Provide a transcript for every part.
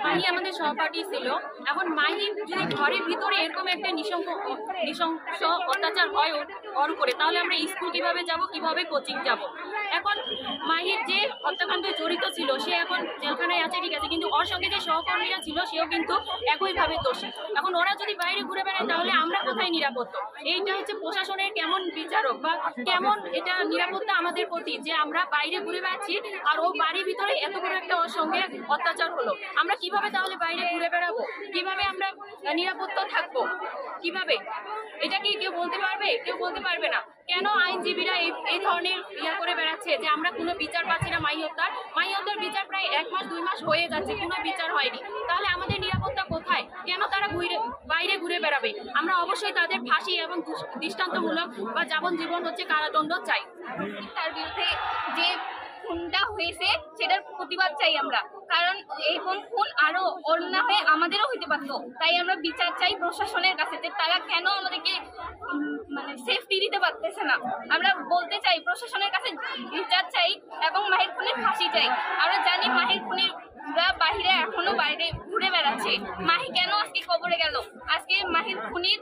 মাহি আমাদের সহপাঠী ছিল। এখন মাহি যদি ঘরের ভিতরে এরকম একটা নৃশংস অত্যাচার হয় ওর করে, তাহলে আমরা স্কুল কিভাবে যাব, কিভাবে কোচিং যাব? এখন মাহির যে হত্যাকাণ্ডে জড়িত ছিল সে এখন জেলখানায় আছে, ঠিক আছে, কিন্তু ওর সঙ্গে যে সহকর্মীরা ছিল সেও কিন্তু একইভাবে দোষী। এখন ওরা যদি বাইরে ঘুরে বেড়ায় তাহলে আমরা কোথায় নিরাপদ? এইটা হচ্ছে প্রশাসনের কেমন বিচারক বা কেমন এটা নিরাপত্তা আমাদের প্রতি, যে আমরা বাইরে ঘুরে বেড়াচ্ছি আর ও বাড়ির ভিতরে এত বড় একটা ওর সঙ্গে অত্যাচার হলো। আমরা কিভাবে তাহলে বাইরে ঘুরে বেড়াবো? কিভাবে আমরা নিরাপত্তা থাকবো? কিভাবে? এটা কি কেউ বলতে পারবে? কেউ বলতে পারবে না। কেন আইনজীবীরা এই ধরনের করে বেড়াচ্ছে যে আমরা কোনো বিচার পাচ্ছি না? মাহি হত্যার বিচার প্রায় 1 মাস 2 মাস হয়ে যাচ্ছে, কোনো বিচার হয়নি। তাহলে আমাদের নিরাপত্তা কোথায়? কেন তারা বাইরে ঘুরে বেড়াবে? আমরা অবশ্যই তাদের ফাঁসি এবং দৃষ্টান্তমূলক বা যাবজ্জীবন কারাদণ্ড চাই। তার বিরুদ্ধে যে খুনটা হয়েছে সেটার প্রতিবাদ চাই আমরা, কারণ এরকম খুন আরো অন্য হয়ে আমাদেরও হইতে পারতো। তাই আমরা বিচার চাই প্রশাসনের কাছে, যে তারা কেন আমাদেরকে মানে সেফটি দিতে পারতেছে না। আমরা বলতে চাই প্রশাসনের কাছে বিচার চাই এবং মাহির খুনির ফাঁসি চাই। আমরা জানি মাহির খুনিরা বাহিরে এখনো বাইরে ঘুরে বেড়াচ্ছে। মাহি কেন আজকে কবরে গেল? আজকে মাহির খুনির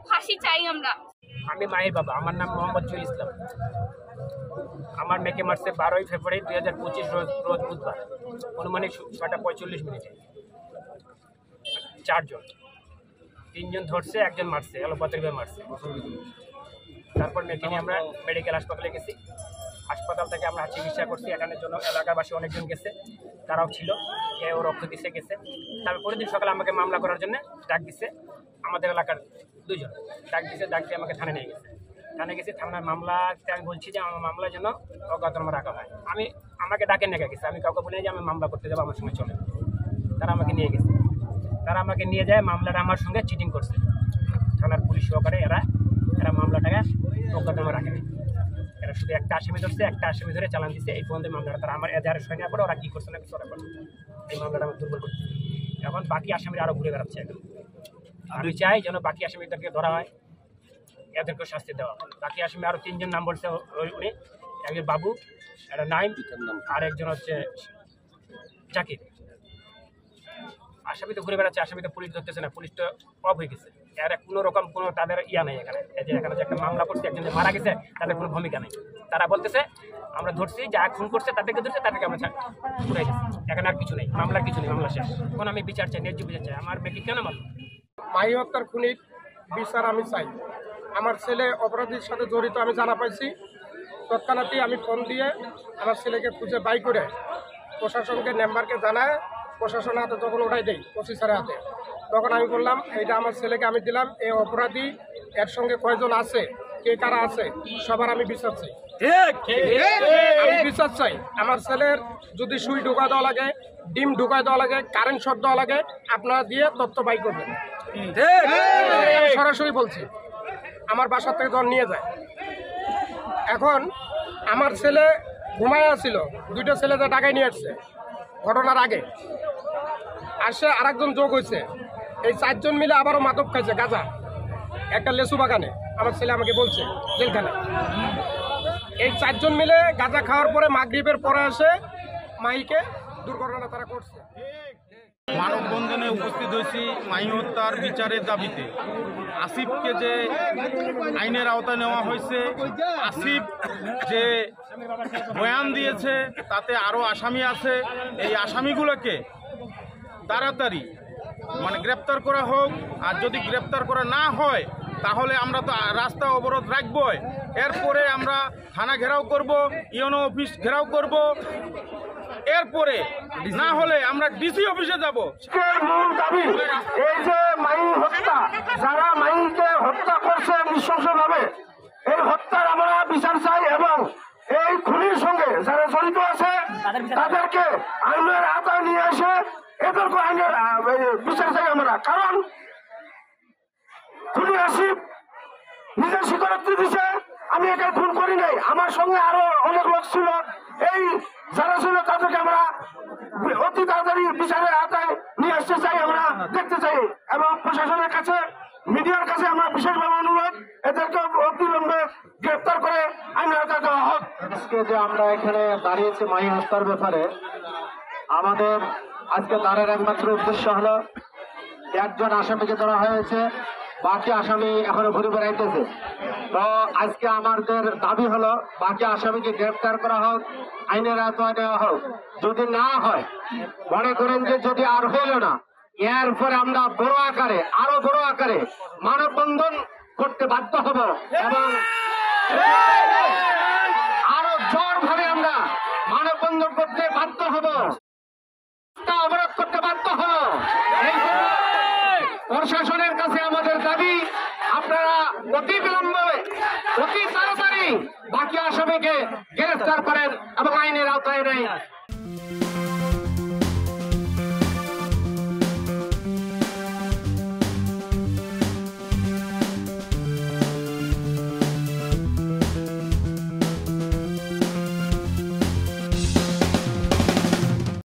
ফাঁসি চাই আমরা। আমি মাহির বাবা, আমার নাম মোহাম্মদ জুল ইসলাম। আমার মেয়েকে মারছে 12ই ফেব্রুয়ারি 2025 রোজ বুধবার অনুমানিক 6:45 4 জন, 3 জন ধরছে, 1 জন মারছে, এলোপাতারিভাবে মারছে। তারপর মেয়েকে নিয়ে আমরা মেডিকেল হাসপাতালে গেছি। হাসপাতাল থেকে আমরা চিকিৎসা করছি। এখানের জন্য এলাকাবাসী অনেকজন গেছে, তারাও ছিল, কেউ রক্ত দিছে গেছে। তারপরের দিন সকালে আমাকে মামলা করার জন্য ডাক দিছে আমাদের এলাকার 2 জন। ডাক দিয়ে আমাকে থানায় নিয়ে গেছে। থানায় গেছি, থানার মামলাতে আমি বলছি যে আমার মামলা যেন অজ্ঞাতনামা রাখা হয়। আমাকে ডাকে নিয়ে গেছে, আমি কাউকে বলি যে আমি মামলা করতে যাবো, আমার সঙ্গে চলে। তারা আমাকে নিয়ে গেছে। তারা আমাকে নিয়ে যায়, মামলাটা আমার সঙ্গে চিটিং করছে। থানার পুলিশ সহকারে এরা মামলাটাকে অজ্ঞাতনামা রাখেনি। এরা শুধু একটা আসামি ধরছে, একটা আসামি ধরে চালান দিচ্ছে। এই পর্যন্ত মামলাটা তারা আমার এজাহারে সই নেওয়ার পরে ওরা কী করছে না কিছু ওরা করছে। এই মামলাটা আমার দুর্বল করছে। এখন বাকি আসামিরা আরও ঘুরে বেড়াচ্ছে। এখন আমি চাই যেন বাকি আসামিদেরকে ধরা হয়, এদেরকেও শাস্তি দেওয়া। বাকি আসামি আরও 3 জন নাম বলছে উনি, একজন বাবু, একটা নাইম, আর একজন হচ্ছে জাকির। আসামি তো ঘুরে বেড়াচ্ছে, আসামি তো পুলিশ ধরতেছে না, পুলিশ তো অফ হয়ে গেছে। এর কোনো রকম কোনো তাদের ইয়া নেই এখানে। এখানে যে একটা মামলা করছে, একজন যে মারা গেছে, তাদের কোনো ভূমিকা নেই। তারা বলতেছে আমরা ধরছি, যা খুন করছে তাদেরকে ধরছে, তাদেরকে আমরা ঘুরে গেছি। এখানে আর কিছু নেই, মামলার কিছু নেই, মামলা শেষ। এখন আমি বিচার চাই, ন্যায্য বিচার চাই। আমার মেয়েকে কেন মারল? মাহি হত্যার খুনির বিচার আমি চাই। আমার ছেলে অপরাধীর সাথে জড়িত আমি জানা পাইছি। তৎক্ষণাৎই আমি ফোন দিয়ে আমার ছেলেকে খুঁজে বাই করে প্রশাসনকে মেম্বারকে জানায়, প্রশাসনের হাতে যখন ওটাই দেই অফিসারের হাতে, তখন আমি বললাম এইটা আমার ছেলেকে আমি দিলাম। এই অপরাধী এর সঙ্গে কয়জন আছে, কে কারা আছে, সবার আমি বিচার চাই। আমি বিচার চাই। আমার ছেলের যদি সুই ঢুকা দেওয়া লাগে, ডিম ঢুকায় দেওয়া লাগে, কারেন্ট শট দেওয়া লাগে, আপনারা দিয়ে তথ্য বাই করবেন। সরাসরি বলছি, আমার বাসার থেকে যখন নিয়ে যায়। এখন আমার ছেলে ঘুমায় ছিল, 2টা ছেলেদের ঢাকায় নিয়ে আসছে ঘটনার আগে। আসে আরেকজন যোগ হয়েছে, এই 4 জন মিলে আবারও মাদক খাইছে, গাঁজা, একটা লেচু বাগানে। আমার ছেলে আমাকে বলছে জেলখানে। এই 4 জন মিলে গাঁজা খাওয়ার পরে মাগরিবের পরে এসে মাহিকে দুর্ঘটনা তারা করছে। মানববন্ধনে উপস্থিত হয়েছি মাহি হত্যার বিচারের দাবিতে। আসিফকে যে আইনের আওতায় নেওয়া হয়েছে, আসিফ যে বয়ান দিয়েছে তাতে আরও আসামি আছে, এই আসামিগুলোকে তাড়াতাড়ি গ্রেপ্তার করা হোক। আর যদি গ্রেপ্তার করা না হয় তাহলে আমরা তো রাস্তা অবরোধ রাখবই। এরপরে আমরা থানা ঘেরাও করব, ইউনো অফিস ঘেরাও করব। এরপরে না হলে আমরা ডিসি অফিসে যাব। মূল দাবি এই যে মাহি হত্যা, যারা মাহিকে হত্যা করছে নৃশংসভাবে, এই হত্যার আমরা বিচার চাই এবং এই খুনির সঙ্গে যারা জড়িত আছে তাদেরকে আইনের আওতায় নিয়ে এসে এদেরকে আইনের বিচার চাই আমরা। কারণ খুনি আসিফ নিজের স্বীকারোক্তি দিছে, আমি একে খুন করি নাই, আমার সঙ্গে আরো অনেক লোক ছিল। এই যারা ছিল তাদেরকে আমরা অতি তাড়াতাড়ি বিচারের আওতায় নিয়ে আসতে চাই, আমরা দেখতে চাই। এবং প্রশাসনের কাছে, মিডিয়ার কাছে আমরা বিশেষভাবে অনুরোধ, এদেরকে অবিলম্বে গ্রেপ্তার করে আইনের আওতায় দেওয়া হোক। আজকে যে আমরা এখানে দাঁড়িয়েছি মাহি হত্যার ব্যাপারে, আমাদের আজকে তাদের একমাত্র উদ্দেশ্য হলো একজন আসামিকে ধরা হয়েছে, বাকি আসামি এখনো ঘুরে বেড়াইতেছে। তো আজকে আমাদের দাবি হলো বাকি আসামিকে গ্রেফতার করা হোক, আইনের আওতায় নেওয়া হোক। যদি না হয়, মনে করেন যে যদি আর হইল না, এরপরে আমরা বড় আকারে, আরো বড় আকারে মানববন্ধন করতে বাধ্য হব এবং আরো জোরভাবে আমরা মানববন্ধন করতে বাধ্য হব, অবরোধ করতে বাধ্য হব। এই জন্য প্রশাসনের কাছে আমাদের দাবি, আপনারা অতি বিলম্বে, অতি তাড়াতাড়ি বাকি আসামিকে গ্রেফতার করেন এবং আইনের আওতায় নেয়।